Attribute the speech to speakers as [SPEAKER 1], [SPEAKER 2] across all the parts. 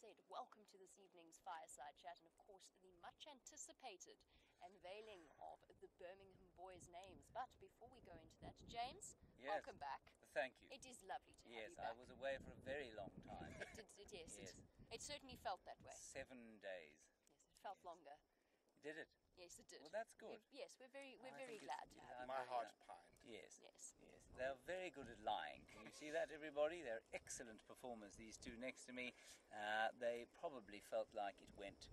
[SPEAKER 1] said, welcome to this evening's Fireside Chat, and of course the much anticipated unveiling of the Birmingham boys' names. But before we go into that, James, welcome back.
[SPEAKER 2] Thank you.
[SPEAKER 1] It is lovely to have you
[SPEAKER 2] Yes,
[SPEAKER 1] back.
[SPEAKER 2] I was away for a very long time.
[SPEAKER 1] Yes. It certainly felt that way.
[SPEAKER 2] 7 days.
[SPEAKER 1] Yes, it felt longer.
[SPEAKER 2] You did it?
[SPEAKER 1] Yes, it did.
[SPEAKER 2] Well, that's good.
[SPEAKER 1] We're very glad to have you.
[SPEAKER 3] My heart pined.
[SPEAKER 2] Yes. They're very good at lying. Can you see that, everybody? They're excellent performers, these two next to me. They probably felt like it went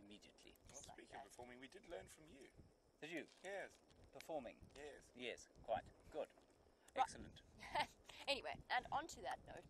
[SPEAKER 2] immediately.
[SPEAKER 3] Well, speaking of performing, we did learn from you.
[SPEAKER 2] Did you?
[SPEAKER 3] Yes.
[SPEAKER 2] Performing?
[SPEAKER 3] Yes.
[SPEAKER 2] Yes, quite. Good. Excellent.
[SPEAKER 1] Anyway, and on to that note,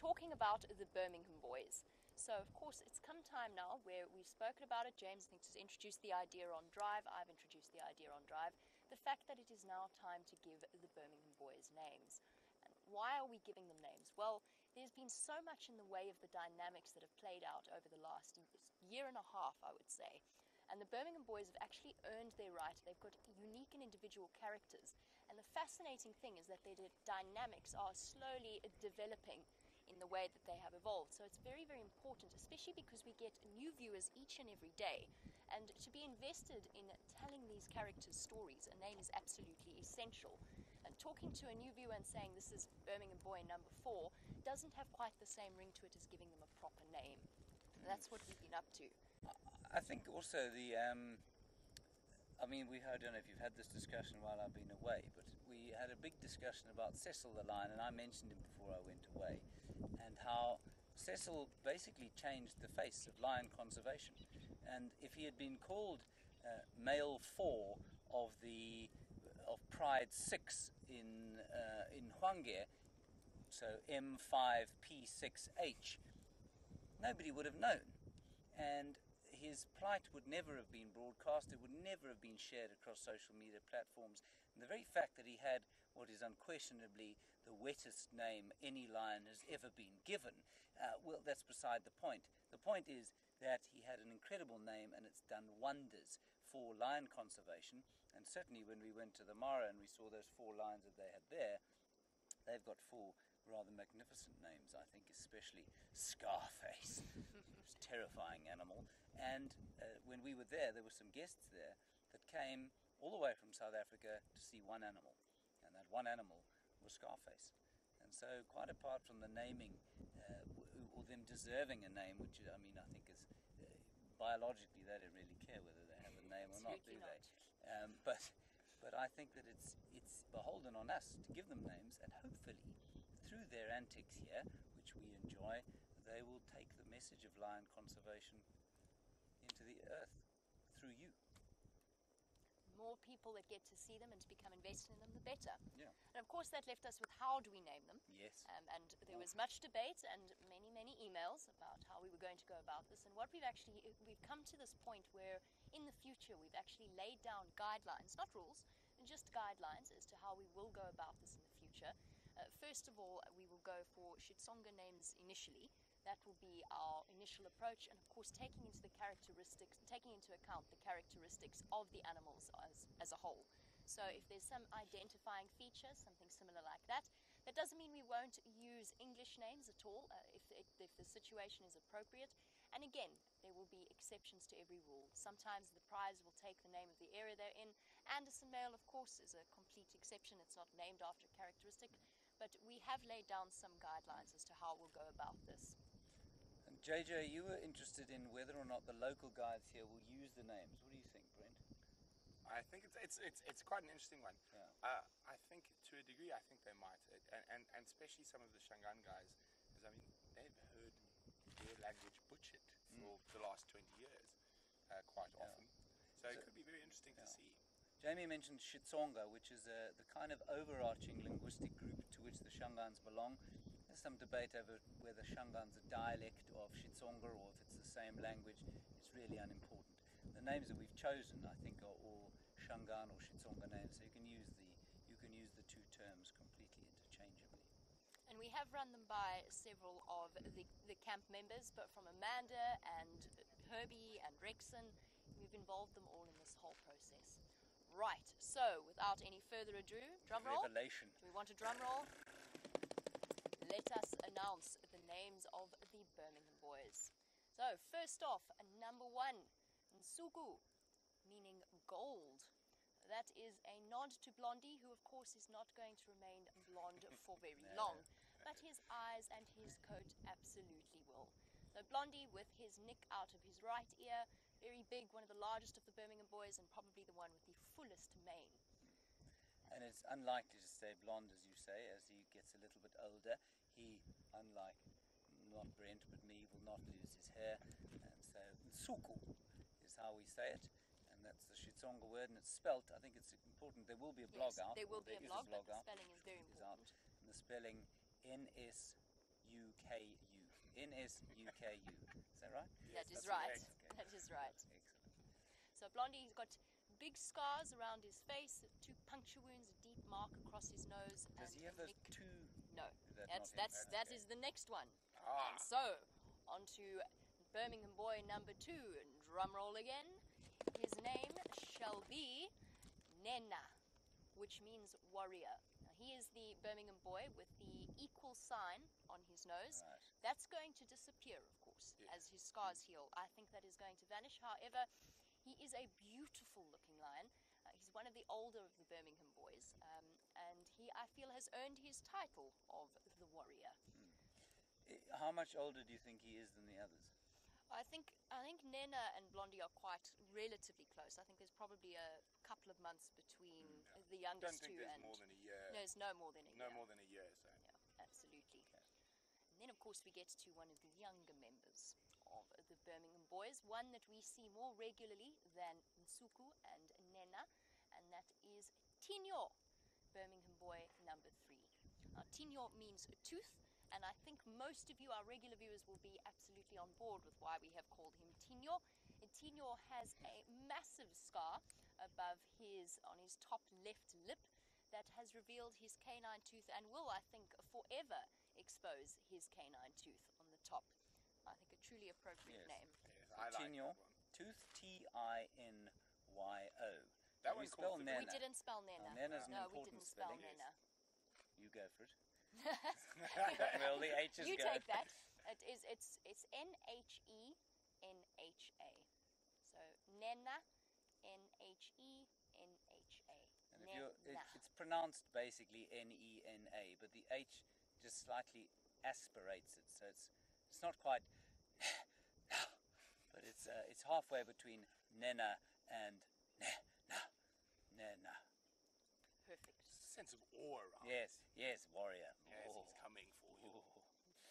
[SPEAKER 1] talking about the Birmingham boys. So, of course, it's come time now where we've spoken about it. James, I think, has introduced the idea on Drive. I've introduced the idea on Drive. The fact that it is now time to give the Birmingham boys names. And why are we giving them names? Well, there's been so much in the way of the dynamics that have played out over the last year and a half, I would say. And the Birmingham boys have actually earned their right. They've got unique and individual characters. And the fascinating thing is that their dynamics are slowly developing in the way that they have evolved. So it's very, very important, especially because we get new viewers each and every day. And to be invested in telling these characters' stories, a name is absolutely essential. And talking to a new viewer and saying this is Birmingham boy number 4 doesn't have quite the same ring to it as giving them a proper name. And that's what we've been up to.
[SPEAKER 2] I think also I don't know if you've had this discussion while I've been away, but we had a big discussion about Cecil the lion, and I mentioned him before I went away, and how Cecil basically changed the face of lion conservation. And if he had been called male 4 of Pride 6 in Hwange, so M5P6H, nobody would have known. And his plight would never have been broadcast, it would never have been shared across social media platforms. And the very fact that he had what is unquestionably the wettest name any lion has ever been given, well, that's beside the point. The point is that he had an incredible name, and it's done wonders for lion conservation. And certainly when we went to the Mara and we saw those 4 lions that they had there, they've got 4 rather magnificent names, I think, especially Scarface. It was a terrifying animal. And when we were there were some guests there that came all the way from South Africa to see one animal. And that one animal was Scarface. And so quite apart from the naming, or them deserving a name, which I think is biologically they don't really care whether they have a name or not, do they? But I think that it's beholden on us to give them names, and hopefully through their antics here, which we enjoy, they will take the message of lion conservation into the earth through you.
[SPEAKER 1] The more people that get to see them and to become invested in them, the better.
[SPEAKER 2] Yeah.
[SPEAKER 1] And of course that left us with how do we name them?
[SPEAKER 2] Yes.
[SPEAKER 1] And there was much debate and many emails about how we were going to go about this. And what we've come to this point where in the future we've actually laid down guidelines, not rules, and just guidelines as to how we will go about this in the future. First of all, we will go for Xitsonga names initially. That will be our initial approach, and of course taking into account the characteristics of the animals as a whole. So if there's some identifying feature, something similar like that, that doesn't mean we won't use English names at all if the situation is appropriate. And again, there will be exceptions to every rule. Sometimes the prize will take the name of the area they're in. Anderson male, of course, is a complete exception. It's not named after a characteristic, but we have laid down some guidelines as to how we'll go about this.
[SPEAKER 2] And JJ, you were interested in whether or not the local guides here will use the names. What do you think, Brent?
[SPEAKER 3] I think it's quite an interesting one.
[SPEAKER 2] Yeah.
[SPEAKER 3] I think to a degree, I think they might, and especially some of the Shangaan guys, because they've heard their language butchered for the last 20 years, quite often. So it could be very interesting to see.
[SPEAKER 2] Jamie mentioned Xitsonga, which is the kind of overarching linguistic group to which the Shangaans belong. There's some debate over whether Shangaan's a dialect of Xitsonga or if it's the same language. It's really unimportant. The names that we've chosen, I think, are all Shangaan or Xitsonga names, so you can use the 2 terms completely interchangeably.
[SPEAKER 1] And we have run them by several of the camp members, but from Amanda and Herbie and Rexon, we've involved them all in this whole process. Right, so without any further ado, drum roll.
[SPEAKER 2] Revelation.
[SPEAKER 1] Do we want a drum roll? Let us announce the names of the Birmingham boys. So, first off, number 1, Nsuku, meaning gold. That is a nod to Blondie, who of course is not going to remain blonde for very long, but his eyes and his coat absolutely will. So Blondie with his nick out of his right ear, very big, one of the largest of the Birmingham boys, and probably the one with the fullest mane.
[SPEAKER 2] And it's unlikely to stay blonde, as you say, as he gets a little bit older. He, unlike not Brent but me, will not lose his hair, and so Nsuku is how we say it. And that's the Xitsonga word, and it's spelt. I think it's important. There will be a blog out.
[SPEAKER 1] There will be a blog, but the
[SPEAKER 2] out.
[SPEAKER 1] spelling is very important.
[SPEAKER 2] And the spelling N-S-U-K-U. N-S-U-K-U. Is that right?
[SPEAKER 1] That
[SPEAKER 3] Yes,
[SPEAKER 1] is right.
[SPEAKER 2] Okay.
[SPEAKER 1] That is right.
[SPEAKER 2] Excellent.
[SPEAKER 1] So Blondie's got big scars around his face, 2 puncture wounds, a deep mark across his nose.
[SPEAKER 2] Does he have those two?
[SPEAKER 1] No.
[SPEAKER 2] That's
[SPEAKER 1] That is the next one.
[SPEAKER 3] Ah.
[SPEAKER 1] And so, on to Birmingham boy number 2. Drum roll again. His name shall be Nena, which means warrior. Now, he is the Birmingham boy with the equal sign on his nose.
[SPEAKER 2] Right.
[SPEAKER 1] That's going to disappear, of course,
[SPEAKER 3] Yes.
[SPEAKER 1] as his scars heal. I think that is going to vanish. However, he is a beautiful looking lion. He's one of the older of the Birmingham boys, and he, I feel, has earned his title of the warrior.
[SPEAKER 2] How much older do you think he is than the others?
[SPEAKER 1] I think Nena and Blondie are quite relatively close. I think there's probably a couple of months between the
[SPEAKER 3] I don't
[SPEAKER 1] youngest
[SPEAKER 3] think
[SPEAKER 1] two,
[SPEAKER 3] there's
[SPEAKER 1] and
[SPEAKER 3] more than a year.
[SPEAKER 1] there's no more than a year.
[SPEAKER 3] No more than a year, so.
[SPEAKER 1] Yeah, absolutely. And then, of course, we get to one of the younger members of the Birmingham boys, one that we see more regularly than Nsuku and Nena, and that is Tinyo, Birmingham boy number 3. Now, Tinyo means tooth, and I think most of you, our regular viewers, will be absolutely on board with why we have called him Tinyo. And Tinyo has a massive scar on his top left lip that has revealed his canine tooth and will, I think, forever expose his canine tooth on the top. I think a truly appropriate
[SPEAKER 2] Yes.
[SPEAKER 1] name.
[SPEAKER 3] Yes, I like
[SPEAKER 2] Tinyo,
[SPEAKER 3] that one.
[SPEAKER 2] tooth, T-I-N-Y-O.
[SPEAKER 3] That
[SPEAKER 2] We
[SPEAKER 3] one
[SPEAKER 2] spell
[SPEAKER 3] calls it-
[SPEAKER 2] Nena.
[SPEAKER 1] We didn't spell Nena.
[SPEAKER 2] Nena's an
[SPEAKER 1] No, we
[SPEAKER 2] important
[SPEAKER 1] didn't spell
[SPEAKER 2] spelling.
[SPEAKER 1] Nena.
[SPEAKER 2] You go for it. Well, the H's
[SPEAKER 1] You
[SPEAKER 2] go.
[SPEAKER 1] take that. It's N-H-E-N-H-A. So Nena, N-H-E-N-H-A.
[SPEAKER 2] And it's pronounced basically N-E-N-A, but the H just slightly aspirates it, so it's not quite, but it's halfway between Nena and Nena.
[SPEAKER 1] Perfect.
[SPEAKER 3] Sense of awe around.
[SPEAKER 2] Yes, warrior.
[SPEAKER 3] Yes,
[SPEAKER 2] Oh.
[SPEAKER 3] he's coming for you.
[SPEAKER 2] Oh.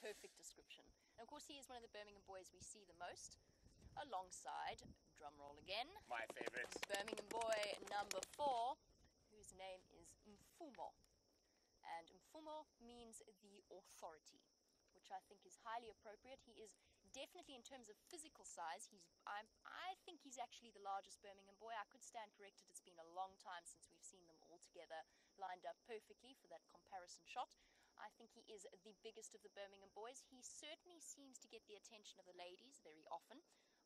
[SPEAKER 1] Perfect description. And of course, he is one of the Birmingham boys we see the most, alongside, drum roll again,
[SPEAKER 3] My favorite.
[SPEAKER 1] Birmingham boy number 4, whose name is Mfumo. And Mfumo means the authority, which I think is highly appropriate. He is definitely, in terms of physical size, I think he's actually the largest Birmingham boy. I could stand corrected. It's been a long time since we've seen them all together lined up perfectly for that comparison shot. I think he is the biggest of the Birmingham boys. He certainly seems to get the attention of the ladies very often.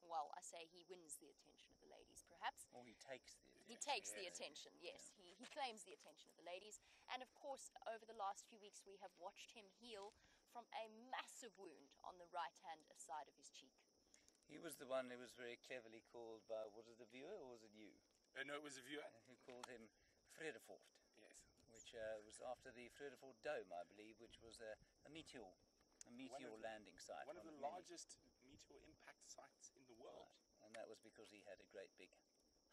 [SPEAKER 1] Well, I say he wins the attention of the ladies, perhaps.
[SPEAKER 2] Or he takes the attention.
[SPEAKER 1] He takes the
[SPEAKER 3] Yes.
[SPEAKER 1] attention, yes. He claims the attention of the ladies. And of course, over the last few weeks, we have watched him heal from a massive wound on the right-hand side of his cheek.
[SPEAKER 2] He was the one who was very cleverly called by, was it the viewer or was it you?
[SPEAKER 3] No, it was a viewer.
[SPEAKER 2] Who called him Vredefort,
[SPEAKER 3] Yes.
[SPEAKER 2] which was after the Vredefort Dome, I believe, which was a meteor landing site.
[SPEAKER 3] One of
[SPEAKER 2] one
[SPEAKER 3] the
[SPEAKER 2] many.
[SPEAKER 3] largest meteor impact sites in the world.
[SPEAKER 2] Right. And that was because he had a great big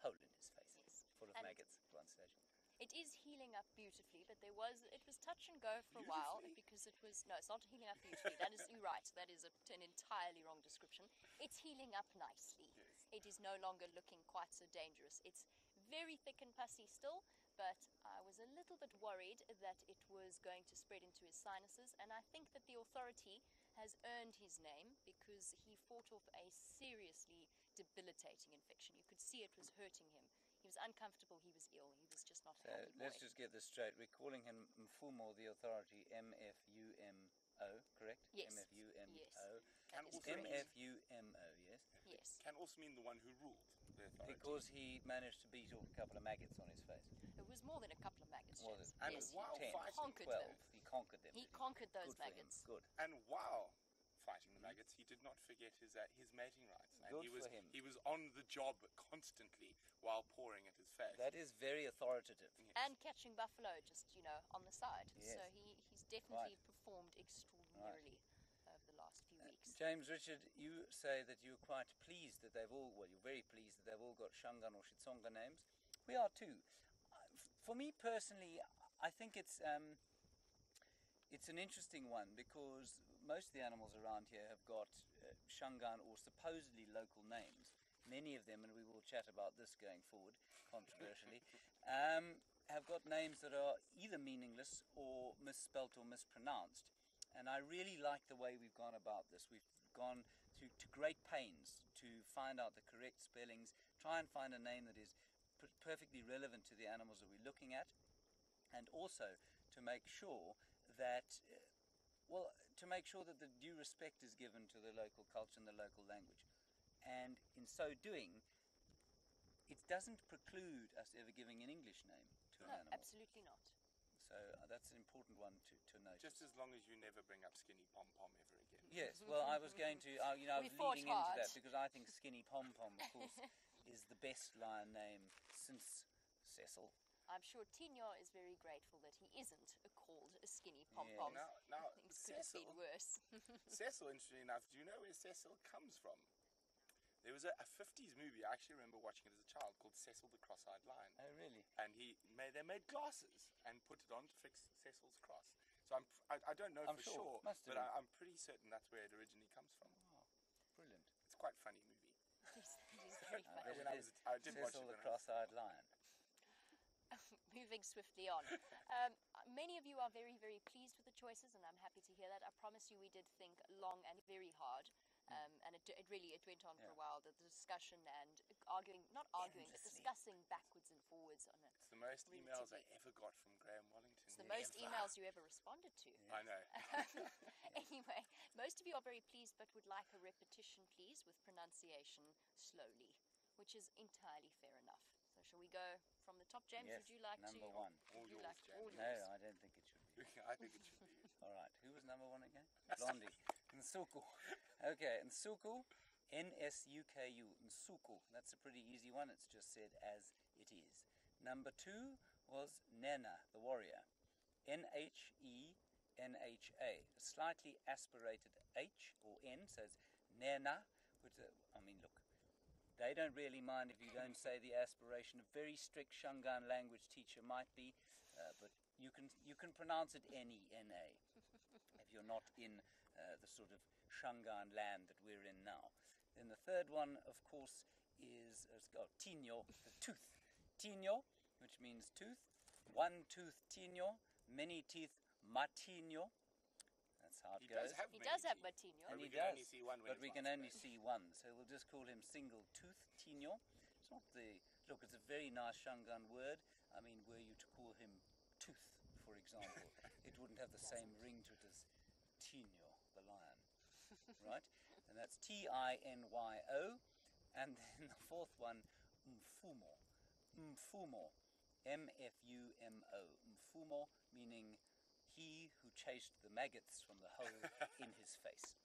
[SPEAKER 2] hole in his face,
[SPEAKER 1] Yes.
[SPEAKER 2] full of
[SPEAKER 1] And
[SPEAKER 2] maggots at one stage.
[SPEAKER 1] it is healing up beautifully, but it was touch and go for a while
[SPEAKER 3] Beautifully?
[SPEAKER 1] because no, it's not healing up beautifully. You're right. That is an entirely wrong description. It's healing up nicely.
[SPEAKER 3] Yes.
[SPEAKER 1] It is no longer looking quite so dangerous. It's very thick and pussy still, but I was a little bit worried that it was going to spread into his sinuses, and I think that the authority has earned his name because he fought off a seriously debilitating infection. You could see it was hurting him. He was uncomfortable, he was ill, he was just not a
[SPEAKER 2] So
[SPEAKER 1] happy boy.
[SPEAKER 2] let's just get this straight. We're calling him Mfumo, the authority, M-F-U-M-O, correct?
[SPEAKER 1] Yes.
[SPEAKER 2] M-F-U-M-O.
[SPEAKER 1] Yes.
[SPEAKER 3] Can
[SPEAKER 1] That is
[SPEAKER 3] also
[SPEAKER 1] correct.
[SPEAKER 2] M-F-U-M-O, yes?
[SPEAKER 1] Yes.
[SPEAKER 3] Can also mean the one who ruled the authority.
[SPEAKER 2] Because he managed to beat off a couple of maggots on his face.
[SPEAKER 1] It was more than a couple of maggots,
[SPEAKER 2] Was
[SPEAKER 1] James.
[SPEAKER 2] it?
[SPEAKER 3] And
[SPEAKER 1] Yes,
[SPEAKER 3] wow,
[SPEAKER 1] he
[SPEAKER 2] 10,
[SPEAKER 3] fighting
[SPEAKER 1] conquered
[SPEAKER 2] 12.
[SPEAKER 1] them.
[SPEAKER 2] He conquered them.
[SPEAKER 1] He
[SPEAKER 2] did
[SPEAKER 1] conquered those
[SPEAKER 2] Good for him.
[SPEAKER 1] maggots.
[SPEAKER 2] Good.
[SPEAKER 3] And wow, fighting the maggots, he did not forget his mating rights. And
[SPEAKER 2] Good
[SPEAKER 3] he was
[SPEAKER 2] for him.
[SPEAKER 3] he was on the job constantly while pawing at his face.
[SPEAKER 2] That is very authoritative.
[SPEAKER 3] Yes.
[SPEAKER 1] And catching buffalo just, on the side.
[SPEAKER 2] Yes.
[SPEAKER 1] So he's definitely performed extraordinarily over the last few weeks.
[SPEAKER 2] James Richard, you say that you're quite pleased that you're very pleased that they've all got Shangaan or Shitsonga names. We are too. For me personally, I think it's an interesting one because most of the animals around here have got Shangaan or supposedly local names. Many of them, and we will chat about this going forward, controversially, have got names that are either meaningless or misspelt or mispronounced. And I really like the way we've gone about this. We've gone to great pains to find out the correct spellings, try and find a name that is perfectly relevant to the animals that we're looking at, and also to make sure that the due respect is given to the local culture and the local language. And in so doing, it doesn't preclude us ever giving an English name to an animal.
[SPEAKER 1] Absolutely not.
[SPEAKER 2] So that's an important one to notice.
[SPEAKER 3] Just as long as you never bring up Skinny Pom Pom ever again.
[SPEAKER 2] Yes, well, I was going to, I was leading into that because I think Skinny Pom Pom, of course, is the best lion name since Cecil.
[SPEAKER 1] I'm sure Tino is very grateful that he isn't called a Skinny Pom Pom.
[SPEAKER 3] Now
[SPEAKER 1] Things could have been worse.
[SPEAKER 3] Cecil, interestingly enough, do you know where Cecil comes from? There was a 50s movie, I actually remember watching it as a child, called Cecil the Cross-Eyed Lion.
[SPEAKER 2] Oh, really?
[SPEAKER 3] And they made glasses and put it on to fix Cecil's cross. So I don't know for sure, but I'm pretty certain that's where it originally comes from.
[SPEAKER 2] Oh, brilliant.
[SPEAKER 3] It's quite a funny movie.
[SPEAKER 1] It is very funny.
[SPEAKER 3] I did watch
[SPEAKER 2] Cecil
[SPEAKER 3] it
[SPEAKER 2] the Cross-Eyed Lion.
[SPEAKER 1] Moving swiftly on. Many of you are very, very pleased with the choices, and I'm happy to hear that. I promise you we did think long and very hard. And it went on for a while, the discussion and discussing backwards and forwards on it.
[SPEAKER 3] It's the most emails I ever got from Graham Wellington.
[SPEAKER 1] It's the most emails you ever responded to.
[SPEAKER 3] Yes. I know.
[SPEAKER 1] Anyway, most of you are very pleased but would like a repetition, please, with pronunciation slowly, which is entirely fair enough. So shall we go from the top, James?
[SPEAKER 2] Yes,
[SPEAKER 1] would you like
[SPEAKER 2] number
[SPEAKER 1] to?
[SPEAKER 2] one.
[SPEAKER 3] All yours,
[SPEAKER 1] like
[SPEAKER 3] James.
[SPEAKER 2] No, I don't think it should be.
[SPEAKER 3] I think it should be.
[SPEAKER 2] All right, who was number one again? Blondie. Nsuku. Okay, Nsuku, N-S-U-K-U. Nsuku. That's a pretty easy one. It's just said as it is. Number two was Nena, the warrior. N-H-E-N-H-A. A slightly aspirated H or N, so it's Nena. Which, look, they don't really mind if you don't say the aspiration. A very strict Shangaan language teacher might be, but you can pronounce it N-E-N-A if you're not in the sort of Shangaan land that we're in now. Then the third one, of course, is Tino, the tooth. Tino, which means tooth. One tooth Tino, many teeth Matinho. That's how it goes.
[SPEAKER 1] He does have Matinho.
[SPEAKER 2] And he
[SPEAKER 3] can
[SPEAKER 2] does,
[SPEAKER 3] only see one when
[SPEAKER 2] but we
[SPEAKER 3] it's
[SPEAKER 2] can
[SPEAKER 3] once,
[SPEAKER 2] only see one, so we'll just call him single tooth Tino. It's not look, it's a very nice Shangaan word. I mean, were you to call him Tooth, for example, it wouldn't have the same ring to it as Tino, the lion, right? And that's T-I-N-Y-O. And then the fourth one, Mfumo. Mfumo. M-F-U-M-O. Mfumo, meaning he who chased the maggots from the hole in his face.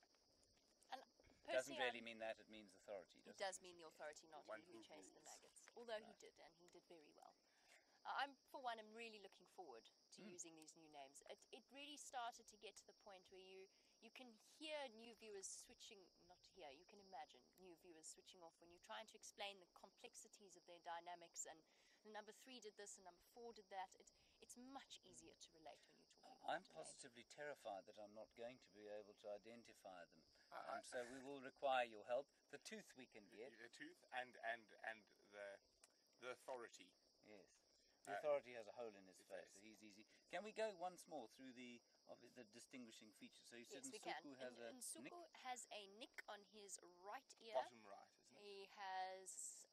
[SPEAKER 1] And
[SPEAKER 2] Doesn't really mean that, it means authority.
[SPEAKER 1] It does mean the authority, not he who chased the maggots. Although he did, and he did very well. I'm, for one, am really looking forward to using these new names. It really started to get to the point where you can hear new viewers switching, not hear, you can imagine new viewers switching off when you're trying to explain the complexities of their dynamics, and number 3 did this and number 4 did that. It's much easier to relate when you're talking about
[SPEAKER 2] I'm positively terrified that I'm not going to be able to identify them. So we will require your help. The tooth we can get.
[SPEAKER 3] The tooth and the authority.
[SPEAKER 2] Yes. The authority has a hole in his face, so he's easy. Can we go once more through the distinguishing features? So you said Nsuku has a nick?
[SPEAKER 1] Nsuku has a nick on his right ear.
[SPEAKER 3] Bottom right, isn't it?
[SPEAKER 1] He has,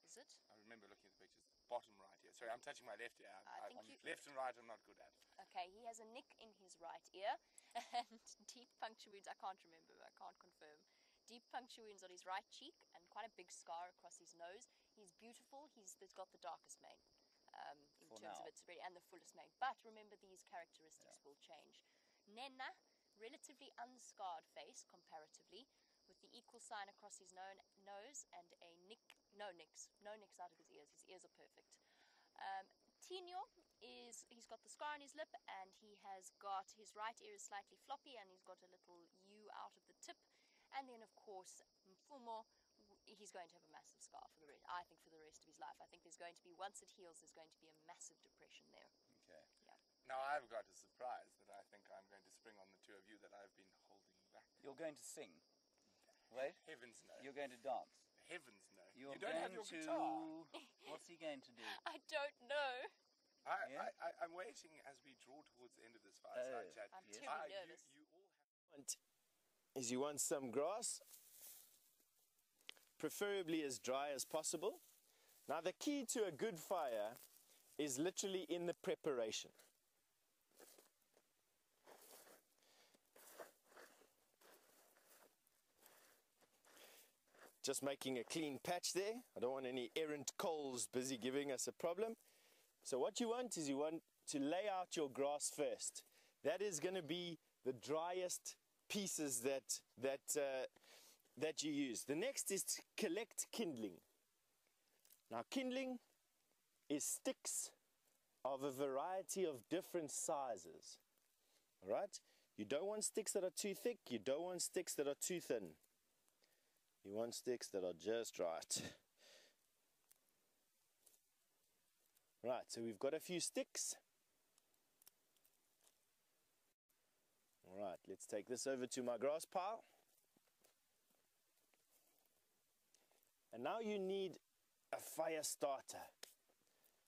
[SPEAKER 1] is it?
[SPEAKER 3] I remember looking at the pictures. Bottom right ear. Sorry, I'm touching my left ear. Left and right I'm not good at.
[SPEAKER 1] Okay, he has a nick in his right ear and deep puncture wounds. I can't remember, I can't confirm. Deep puncture wounds on his right cheek and quite a big scar across his nose. He's beautiful. He's got the darkest mane in terms of its severity and the fullest mane. But remember, these characteristics will change. Nena relatively unscarred face comparatively, with the equal sign across his nose and no nicks out of his ears. His ears are perfect. Tino he's got the scar on his lip, and he has got his right ear is slightly floppy, and he's got a little U out of the tip. And then, of course, Mfumo, he's going to have a massive scar for the rest. I think for the rest of his life. I think there's going to be, once it heals, there's going to be a massive depression there.
[SPEAKER 2] Okay.
[SPEAKER 1] Yeah.
[SPEAKER 3] Now I've got a surprise that I think I'm going to spring on the two of you that I've been holding back.
[SPEAKER 2] You're going to sing. Wait.
[SPEAKER 3] Heavens no.
[SPEAKER 2] You're going to dance.
[SPEAKER 3] Heavens no.
[SPEAKER 2] You're
[SPEAKER 3] You don't have your guitar.
[SPEAKER 2] What's he going to do?
[SPEAKER 1] I don't know.
[SPEAKER 3] I'm waiting as we draw towards the end of this fireside chat.
[SPEAKER 1] I'm terribly nervous.
[SPEAKER 3] You all have...
[SPEAKER 4] Is you want some grass, preferably as dry as possible. Now the key to a good fire is literally in the preparation. Just making a clean patch there. I don't want any errant coals busy giving us a problem. So what you want is you want to lay out your grass first. That is going to be the driest pieces that you use. The next is to collect kindling. Now kindling is sticks of a variety of different sizes. All right? You don't want sticks that are too thick. You don't want sticks that are too thin. You want sticks that are just right. Right, so we've got a few sticks. All right, let's take this over to my grass pile. And now you need a fire starter.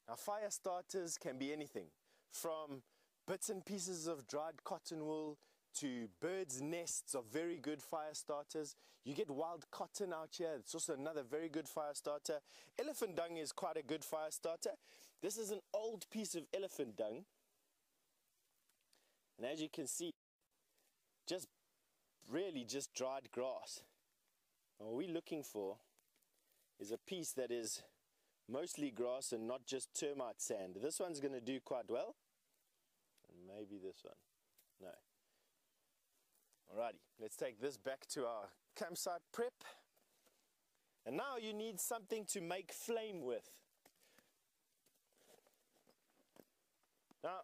[SPEAKER 4] Now fire starters can be anything from bits and pieces of dried cotton wool to birds' nests of very good fire starters. You get wild cotton out here. It's also another very good fire starter. Elephant dung is quite a good fire starter. This is an old piece of elephant dung. And as you can see, really just dried grass. And what we're looking for is a piece that is mostly grass and not just termite sand. This one's going to do quite well. And maybe this one. No. Alrighty, let's take this back to our campsite prep. And now you need something to make flame with. Now,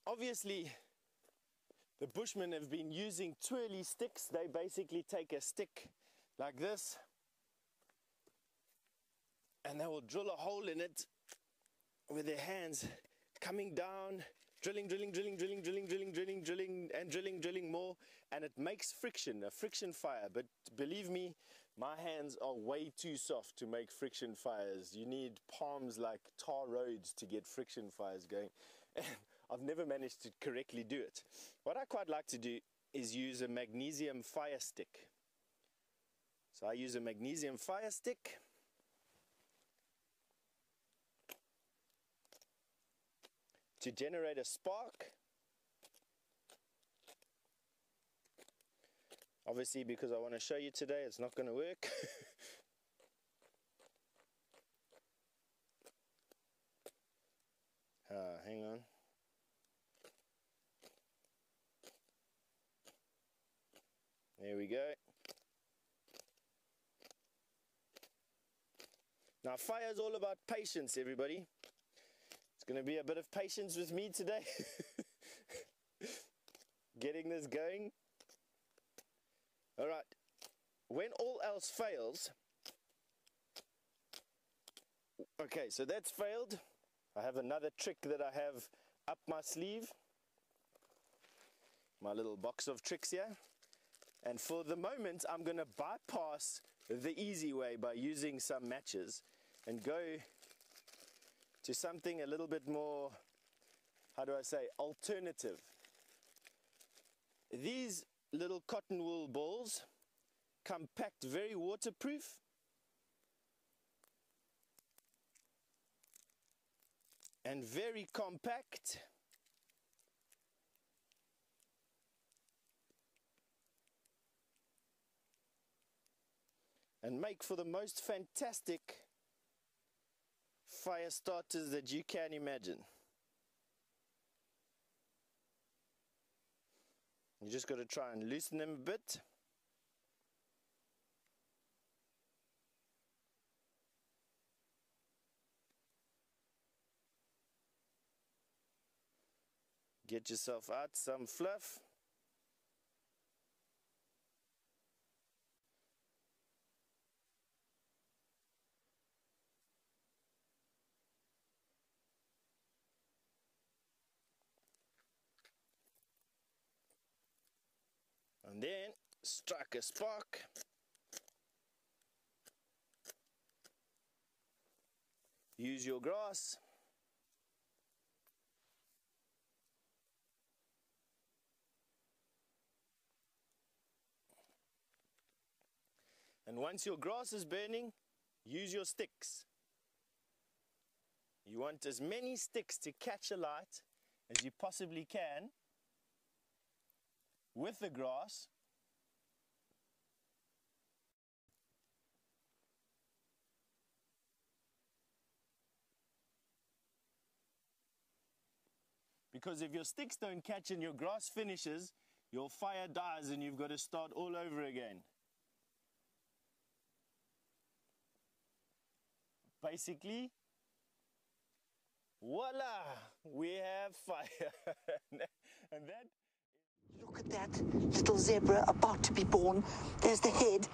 [SPEAKER 4] obviously, the Bushmen have been using twirly sticks. They basically take a stick like this, and they will drill a hole in it with their hands, coming down, drilling, drilling more, and it makes friction, a friction fire. But believe me, my hands are way too soft to make friction fires. You need palms like tar roads to get friction fires going. And I've never managed to correctly do it. What I quite like to do is use a magnesium fire stick. So I use a magnesium fire stick. To generate a spark. Obviously, because I want to show you today, it's not going to work. Hang on. There we go. Now, fire is all about patience, everybody. It's going to be a bit of patience with me today. Getting this going. All right. When all else fails. Okay, so that's failed. I have another trick that I have up my sleeve. My little box of tricks here. And for the moment, I'm going to bypass the easy way by using some matches and go to something a little bit more, how do I say, alternative. These little cotton wool balls come packed very waterproof. And very compact. And make for the most fantastic fire starters that you can imagine. You just got to try and loosen them a bit. Get yourself out some fluff. And then strike a spark. Use your grass. And once your grass is burning, use your sticks. You want as many sticks to catch a light as you possibly can with the grass. Because if your sticks don't catch and your grass finishes, your fire dies and you've got to start all over again. Basically, voila, we have fire. And that...
[SPEAKER 5] Look at that little zebra about to be born. There's the head.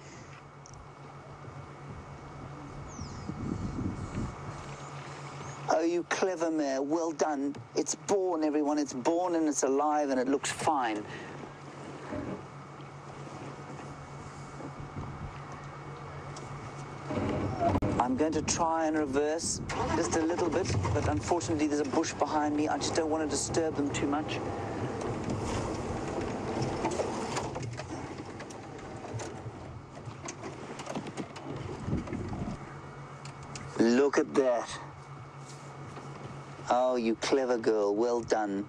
[SPEAKER 5] Oh, you clever mare. Well done. It's born, everyone. It's born and it's alive and it looks fine. I'm going to try and reverse just a little bit, but unfortunately there's a bush behind me. I just don't want to disturb them too much. Look at that. Oh, you clever girl. Well done.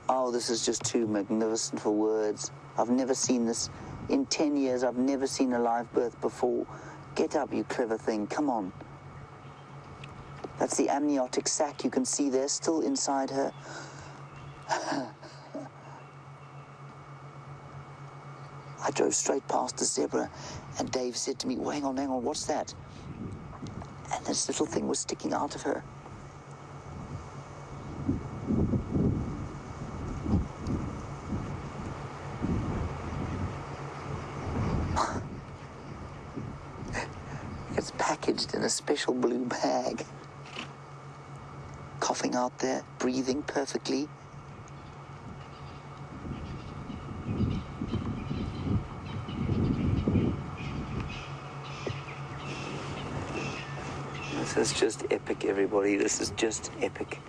[SPEAKER 5] Oh, this is just too magnificent for words. I've never seen this. In 10 years, I've never seen a live birth before. Get up, you clever thing. Come on. That's the amniotic sac you can see there, still inside her. I drove straight past the zebra, and Dave said to me, well, hang on, what's that? And this little thing was sticking out of her. It's packaged in a special blue bag. Coughing out there, breathing perfectly. This is just epic, everybody. This is just epic.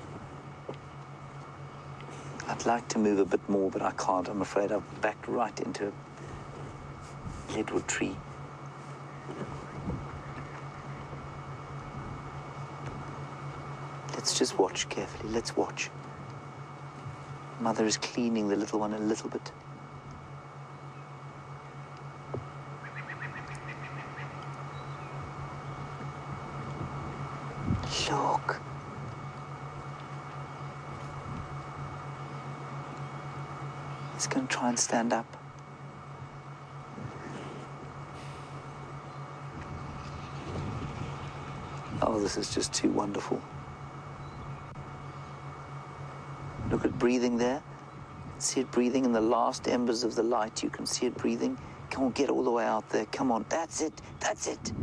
[SPEAKER 5] I'd like to move a bit more, but I can't. I'm afraid I've backed right into a leadwood tree. Let's just watch carefully. Let's watch. Mother is cleaning the little one a little bit. Look. He's going to try and stand up. Oh, this is just too wonderful. Look at breathing there. See it breathing in the last embers of the light. You can see it breathing. Come on, get all the way out there. Come on, that's it. That's it.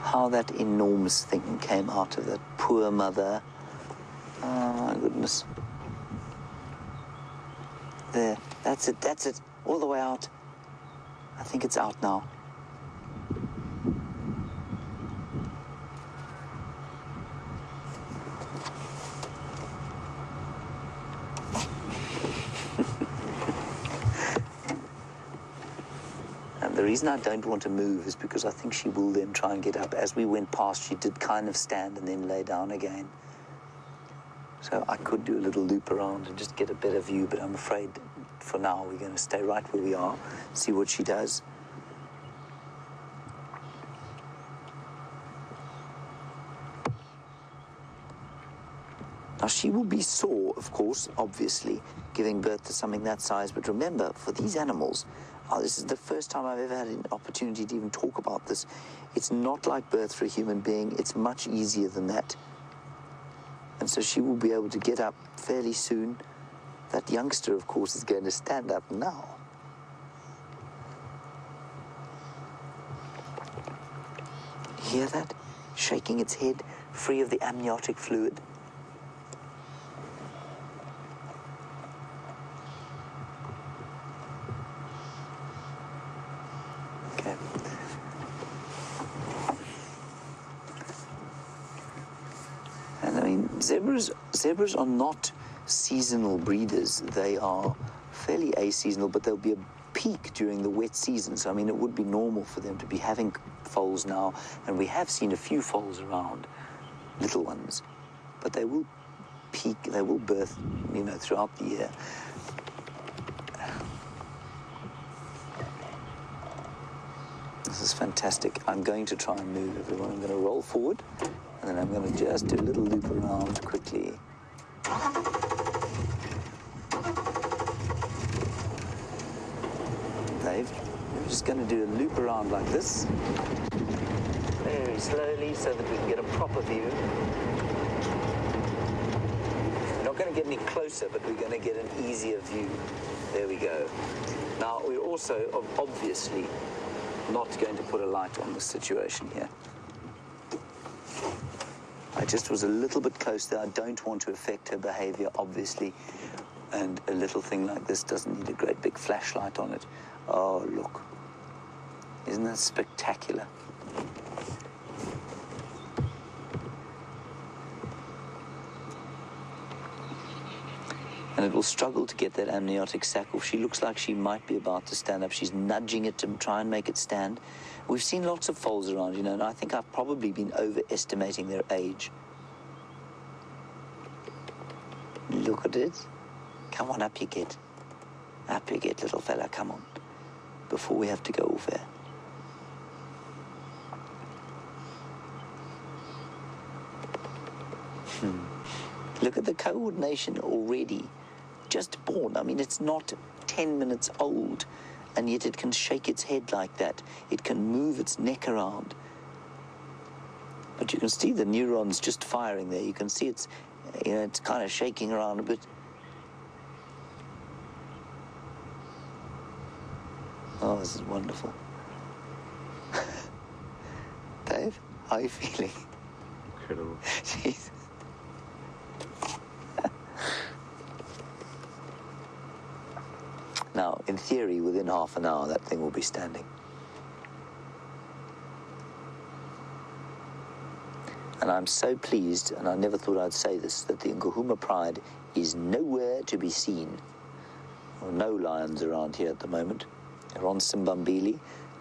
[SPEAKER 5] How that enormous thing came out of that poor mother. Oh, my goodness. There. That's it. That's it. All the way out. I think it's out now. And the reason I don't want to move is because I think she will then try and get up. As we went past, she did kind of stand and then lay down again. So I could do a little loop around and just get a better view, but I'm afraid for now we're going to stay right where we are, see what she does. Now, she will be sore, of course, obviously, giving birth to something that size. But remember, for these animals, this is the first time I've ever had an opportunity to even talk about this. It's not like birth for a human being. It's much easier than that. And so she will be able to get up fairly soon. That youngster, of course, is going to stand up now. Hear that? Shaking its head, free of the amniotic fluid. Okay. And I mean, zebras are not seasonal breeders. They are fairly aseasonal, but there'll be a peak during the wet season. So, I mean, it would be normal for them to be having foals now, and we have seen a few foals around, little ones, but they will peak, they will birth, you know, throughout the year. This is fantastic. I'm going to try and move everyone. I'm going to roll forward, and then I'm going to just do a little loop around quickly. Dave, we're just going to do a loop around like this, very slowly, so that we can get a proper view. We're not going to get any closer, but we're going to get an easier view. There we go. Now, we're also obviously not going to put a light on this situation here. I just was a little bit close there. I don't want to affect her behavior, obviously, and a little thing like this doesn't need a great big flashlight on it. Oh, look. Isn't that spectacular? And it will struggle to get that amniotic sac off. She looks like she might be about to stand up. She's nudging it to try and make it stand. We've seen lots of foals around, you know, and I think I've probably been overestimating their age. Look at it. Come on, up you get. Up you get, little fella, come on. Before we have to go off air. Look at the coordination already. Just born. I mean, it's not 10 minutes old, and yet it can shake its head like that. It can move its neck around. But you can see the neurons just firing there. You can see it's, you know, it's kind of shaking around a bit. Oh, this is wonderful. Dave, how are you feeling?
[SPEAKER 4] Incredible.
[SPEAKER 5] Jeez. Now, in theory, within half an hour, that thing will be standing. And I'm so pleased, and I never thought I'd say this, that the Nguhuma Pride is nowhere to be seen. Well, no lions around here at the moment. They're on Simbambili,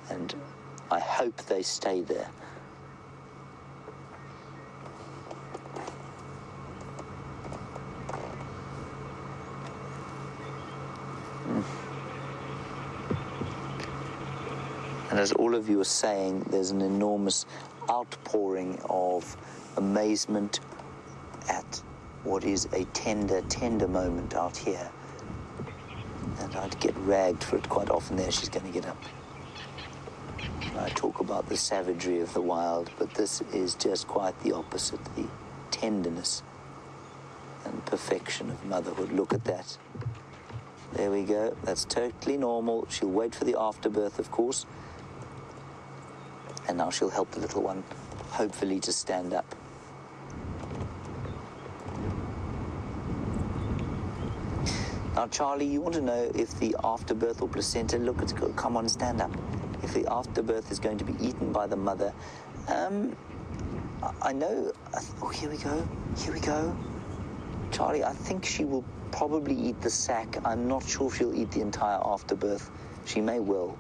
[SPEAKER 5] and I hope they stay there. And as all of you are saying, there's an enormous outpouring of amazement at what is a tender moment out here. And I'd get ragged for it quite often there. She's going to get up. I talk about the savagery of the wild, but this is just quite the opposite. The tenderness and perfection of motherhood. Look at that. There we go. That's totally normal. She'll wait for the afterbirth, of course. And now she'll help the little one, hopefully, to stand up. Now, Charlie, you want to know if the afterbirth or placenta, look, it's good, come on, stand up. If the afterbirth is going to be eaten by the mother, I know, oh, here we go. Charlie, I think she will probably eat the sac. I'm not sure if she'll eat the entire afterbirth. She may well.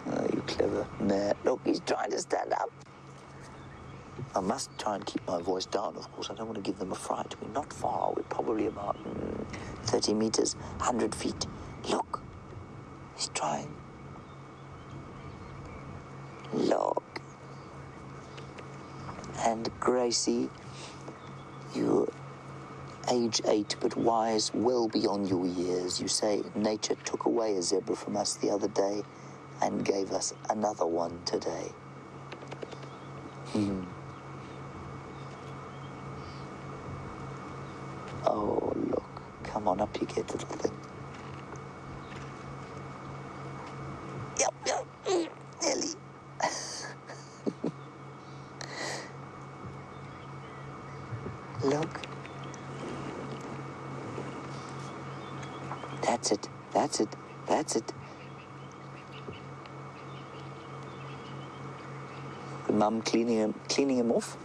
[SPEAKER 5] Oh, you clever man. Look, he's trying to stand up. I must try and keep my voice down, of course. I don't want to give them a fright. We're not far. We're probably about 30 meters, 100 feet. Look. He's trying. Look. And Gracie, you're age 8 but wise, well beyond your years. You say nature took away a zebra from us the other day and gave us another one today. Oh, look. Come on up, you get, little thing. Yep, Ellie. Look. That's it. That's it. That's it. Mum cleaning him off.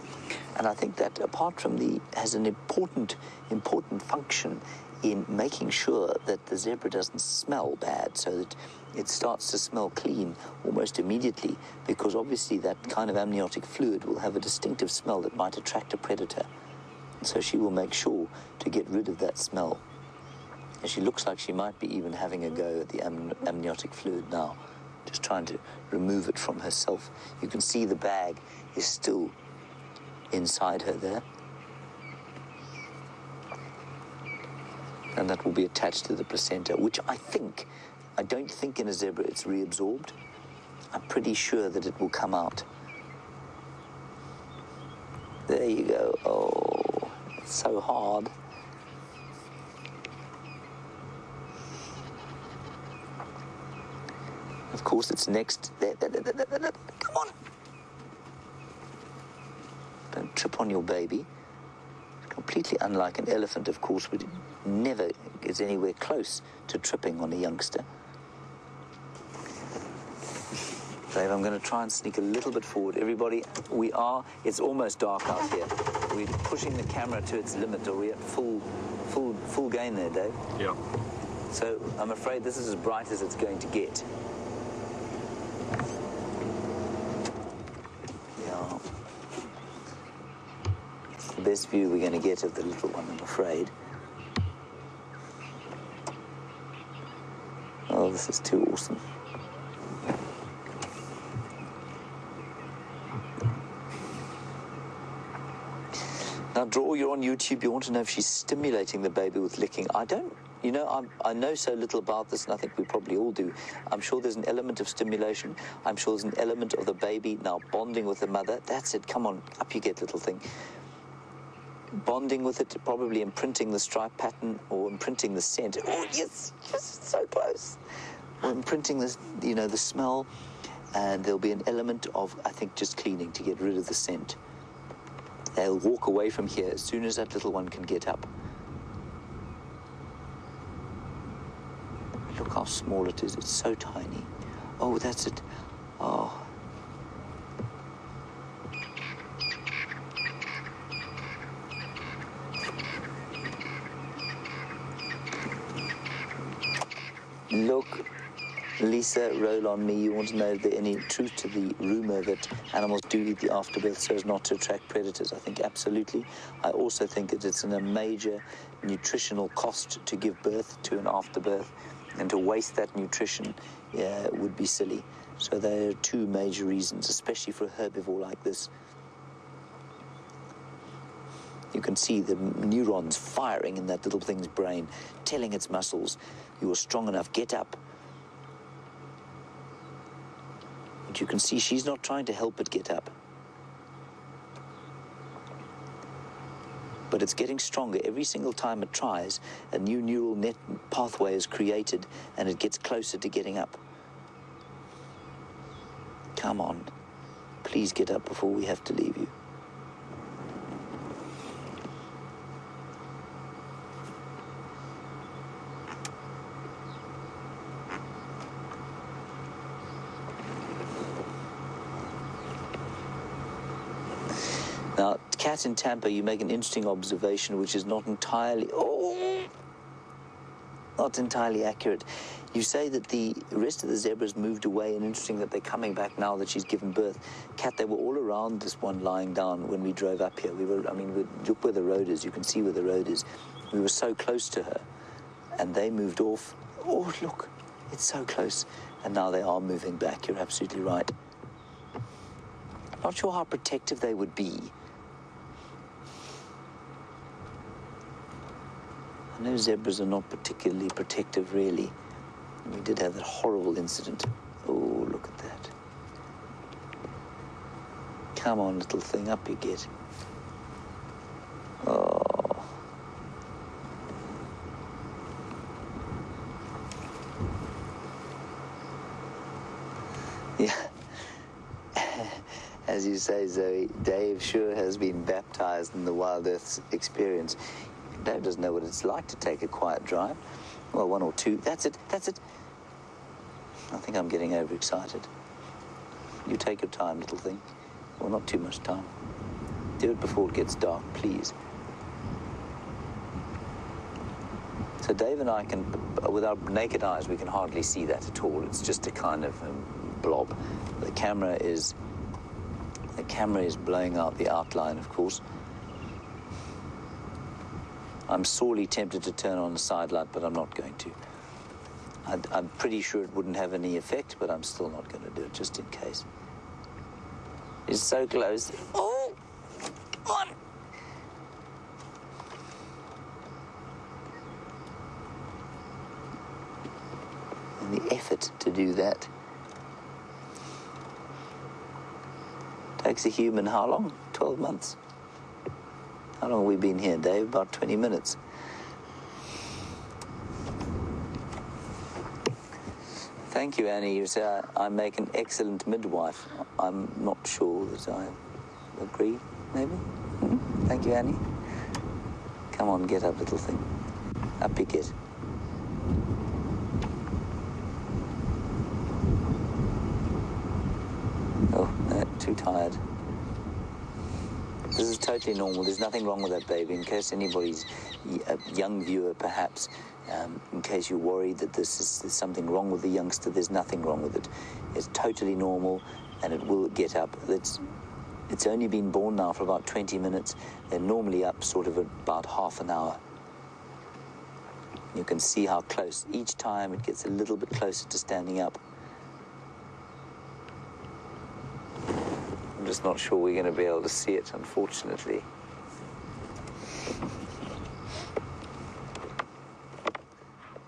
[SPEAKER 5] And I think that apart from has an important function in making sure that the zebra doesn't smell bad, so that it starts to smell clean almost immediately, because obviously that kind of amniotic fluid will have a distinctive smell that might attract a predator. So she will make sure to get rid of that smell. And she looks like she might be even having a go at the amniotic fluid now, just trying to remove it from herself. You can see the bag is still inside her there. And that will be attached to the placenta, which I don't think in a zebra it's reabsorbed. I'm pretty sure that it will come out. There you go. Oh, it's so hard. Of course, it's next. There. Come on. Don't trip on your baby. Completely unlike an elephant, of course, which never gets anywhere close to tripping on a youngster. Dave, I'm going to try and sneak a little bit forward. Everybody, it's almost dark out here. We're pushing the camera to its limit. Are we at full gain there, Dave?
[SPEAKER 6] Yeah.
[SPEAKER 5] So I'm afraid this is as bright as it's going to get. Yeah. It's the best view we're going to get of the little one, I'm afraid. Oh, this is too awesome. Now, Draw, you're on YouTube. You want to know if she's stimulating the baby with licking. I don't, I know so little about this, and I think we probably all do. I'm sure there's an element of stimulation. I'm sure there's an element of the baby now bonding with the mother. That's it. Come on, up you get, little thing. Bonding with it, probably imprinting the stripe pattern or imprinting the scent. Oh, yes, so close. Or imprinting this, the smell, and there'll be an element of, I think, just cleaning to get rid of the scent. They'll walk away from here as soon as that little one can get up. Look how small it is. It's so tiny. Oh, that's it. Oh. Look. Lisa, roll on me. You want to know if there's any truth to the rumor that animals do eat the afterbirth so as not to attract predators. I think absolutely. I also think that it's a major nutritional cost to give birth to an afterbirth, and to waste that nutrition would be silly. So there are two major reasons, especially for a herbivore like this. You can see the neurons firing in that little thing's brain, telling its muscles, you are strong enough, get up. But you can see she's not trying to help it get up. But it's getting stronger. Every single time it tries, a new neural net pathway is created, and it gets closer to getting up. Come on. Please get up before we have to leave you. Now, Cat in Tampa, you make an interesting observation, which is not entirely accurate. You say that the rest of the zebras moved away, and interesting that they're coming back now that she's given birth. Cat, they were all around this one lying down when we drove up here. Look where the road is. You can see where the road is. We were so close to her, and they moved off. Oh, look, it's so close. And now they are moving back. You're absolutely right. Not sure how protective they would be I know zebras are not particularly protective, really. We did have that horrible incident. Oh, look at that. Come on, little thing, up you get. Oh. Yeah. As you say, Zoe, Dave sure has been baptized in the Wild Earth experience. Dave doesn't know what it's like to take a quiet drive. Well, one or two. That's it. That's it. I think I'm getting overexcited. You take your time, little thing. Well, not too much time. Do it before it gets dark, please. So Dave and I can, with our naked eyes, we can hardly see that at all. It's just a kind of blob. The camera is blowing out the outline, of course. I'm sorely tempted to turn on the side light, but I'm not going to. I'm pretty sure it wouldn't have any effect, but I'm still not going to do it, just in case. It's so close. Oh! On! And the effort to do that takes a human how long? 12 months. How long have we been here, Dave? About 20 minutes. Thank you, Annie. You say I make an excellent midwife. I'm not sure that I agree, maybe? Thank you, Annie. Come on, get up, little thing. Up you get. Oh, no, too tired. This is totally normal. There's nothing wrong with that baby. In case anybody's a young viewer, perhaps, in case you're worried that there's something wrong with the youngster, there's nothing wrong with it. It's totally normal, and it will get up. It's only been born now for about 20 minutes. They're normally up sort of about half an hour. You can see how close. Each time it gets a little bit closer to standing up. I'm just not sure we're going to be able to see it, unfortunately.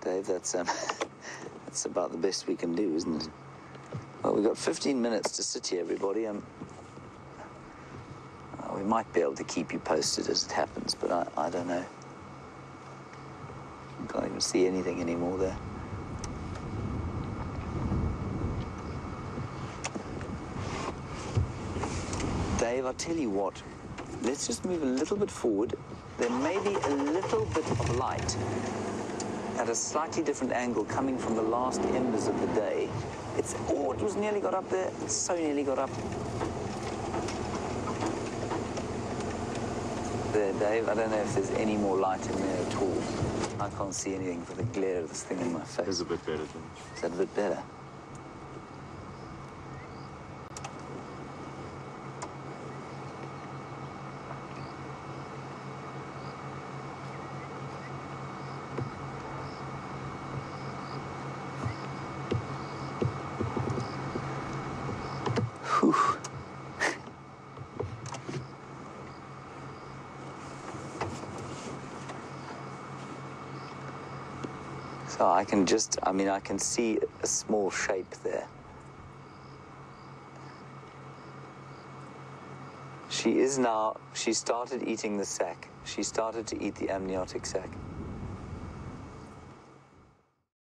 [SPEAKER 5] Dave, that's about the best we can do, isn't it? Well, we've got 15 minutes to sit here, everybody. We might be able to keep you posted as it happens, but I don't know. I can't even see anything anymore there. Dave, I'll tell you what, let's just move a little bit forward. There may be a little bit of light at a slightly different angle coming from the last embers of the day. It was nearly got up there. It's so nearly got up. There, Dave, I don't know if there's any more light in there at all. I can't see anything for the glare of this thing in my face.
[SPEAKER 4] It's a bit better then.
[SPEAKER 5] Is that a bit better? Whew. So I can I can see a small shape there. She started eating the sac. She started to eat the amniotic sac.